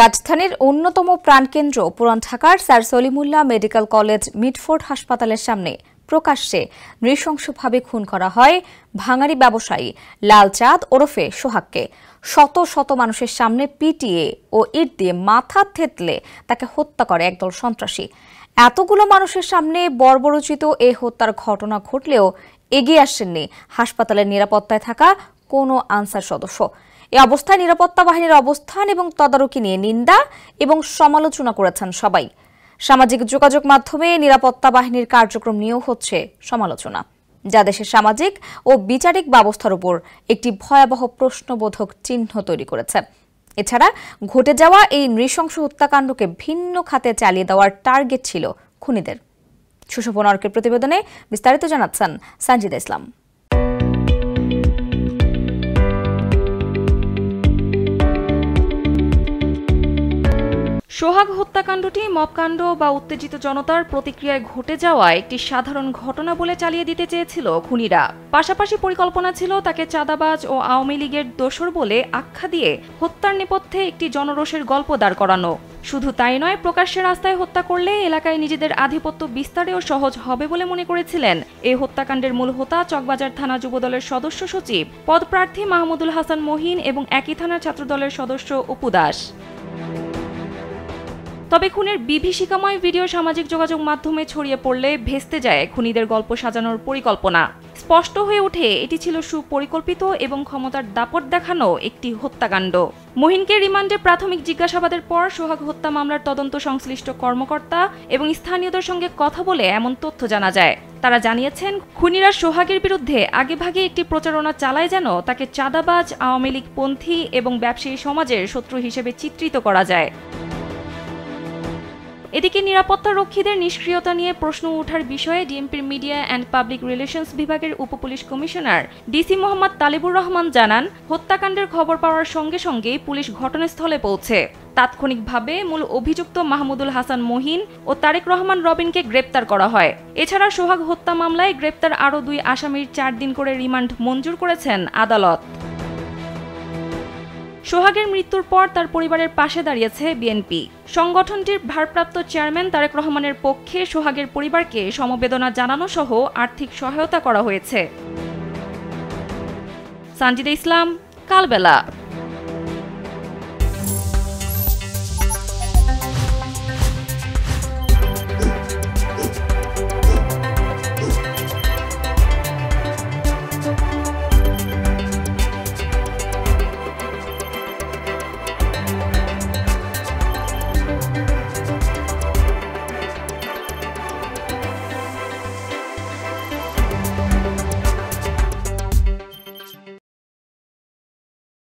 রাজধানীর অন্যতম প্রাণকেন্দ্র পুরান ঢাকার sir Salimullah medical college Mitford হাসপাতালের সামনে প্রকাশ্যে নৃশংসভাবে খুন করা হয় ভাঙাড়ি ব্যবসায়ী লালচাঁদ ওরফে সোহাগকে। শত শত মানুষের সামনে পিটিয়ে ও ইট দিয়ে মাথা থেতলে তাকে হত্যা করে একদল সন্ত্রাসী। এতগুলো মানুষের সামনে বর্বরোচিত এ হত্যার ঘটনা ঘটলেও এগিয়ে আসেননি হাসপাতালের নিরাপত্তায় থাকা কোনো আনসার সদস্য। এই অবস্থায় নিরাপত্তা বাহিনীর অবস্থান এবং তদারকি নিয়ে নিন্দা এবং সমালোচনা করেছেন সবাই। সামাজিক যোগাযোগ মাধ্যমে নিরাপত্তা বাহিনীর কার্যক্রম নিয়েও হচ্ছে সমালোচনা, যা দেশের সামাজিক ও বিচারিক ব্যবস্থার উপর একটি ভয়াবহ প্রশ্নবোধক চিহ্ন তৈরি করেছে। এছাড়া ঘটে যাওয়া এই নৃশংস হত্যাকাণ্ডকে ভিন্ন খাতে চালিয়ে দেওয়ার টার্গেট ছিল খুনিদের। সুশোভন অর্কের প্রতিবেদনে বিস্তারিত জানাচ্ছেন সঞ্জিদা ইসলাম। সোহাগ হত্যাকাণ্ডটি মবকাণ্ড বা উত্তেজিত জনতার প্রতিক্রিয়ায় ঘটে যাওয়া একটি সাধারণ ঘটনা বলে চালিয়ে দিতে চেয়েছিল খুনিরা। পাশাপাশি পরিকল্পনা ছিল তাকে চাঁদাবাজ ও আওয়ামী লীগের দোসর বলে আখ্যা দিয়ে হত্যার নেপথ্যে একটি জনরোষের গল্প দাঁড় করানো। শুধু তাই নয়, প্রকাশ্যে রাস্তায় হত্যা করলে এলাকায় নিজেদের আধিপত্য বিস্তারেও সহজ হবে বলে মনে করেছিলেন এই হত্যাকাণ্ডের মূল হোতা চকবাজার থানা যুবদলের সদস্য সচিব পদপ্রার্থী মাহমুদুল হাসান মহিন এবং একই থানার ছাত্রদলের সদস্য অপু দাস। তবে খুনের বিভীষিকাময় ভিডিও সামাজিক যোগাযোগ মাধ্যমে ছড়িয়ে পড়লে ভেস্তে যায় খুনিদের গল্প সাজানোর পরিকল্পনা। স্পষ্ট হয়ে ওঠে এটি ছিল সুপরিকল্পিত এবং ক্ষমতার দাপট দেখানো একটি হত্যাকাণ্ড। মহিনকে রিমান্ডে প্রাথমিক জিজ্ঞাসাবাদের পর সোহাগ হত্যা মামলার তদন্ত সংশ্লিষ্ট কর্মকর্তা এবং স্থানীয়দের সঙ্গে কথা বলে এমন তথ্য জানা যায়। তারা জানিয়েছেন, খুনিরা সোহাগের বিরুদ্ধে আগেভাগে একটি প্রচারণা চালায় যেন তাকে চাঁদাবাজ, আওয়ামী লীগপন্থী এবং ব্যবসায়ী সমাজের শত্রু হিসেবে চিত্রিত করা যায়। এদিকে নিরাপত্তা রক্ষীদের নিষ্ক্রিয়তা নিয়ে প্রশ্ন ওঠার বিষয়ে ডিএমপির মিডিয়া অ্যান্ড পাবলিক রিলেশনস বিভাগের উপপুলিশ কমিশনার ডিসি মোহাম্মদ তালিবুর রহমান জানান, হত্যাকাণ্ডের খবর পাওয়ার সঙ্গে সঙ্গে পুলিশ ঘটনাস্থলে পৌঁছে তাৎক্ষণিকভাবে মূল অভিযুক্ত মাহমুদুল হাসান মহিন ও তারেক রহমান রবিনকে গ্রেপ্তার করা হয়। এছাড়া সোহাগ হত্যা মামলায় গ্রেপ্তার আরও 2 আসামির 4 দিন করে রিমান্ড মঞ্জুর করেছেন আদালত। সোহাগের মৃত্যুর পর তার পরিবারের পাশে দাঁড়িয়েছে বিএনপি। সংগঠনটির ভারপ্রাপ্ত চেয়ারম্যান তারেক রহমানের পক্ষে সোহাগের পরিবারকে সমবেদনা জানানো সহ আর্থিক সহায়তা করা হয়েছে। সঞ্জিদা ইসলাম, কালবেলা।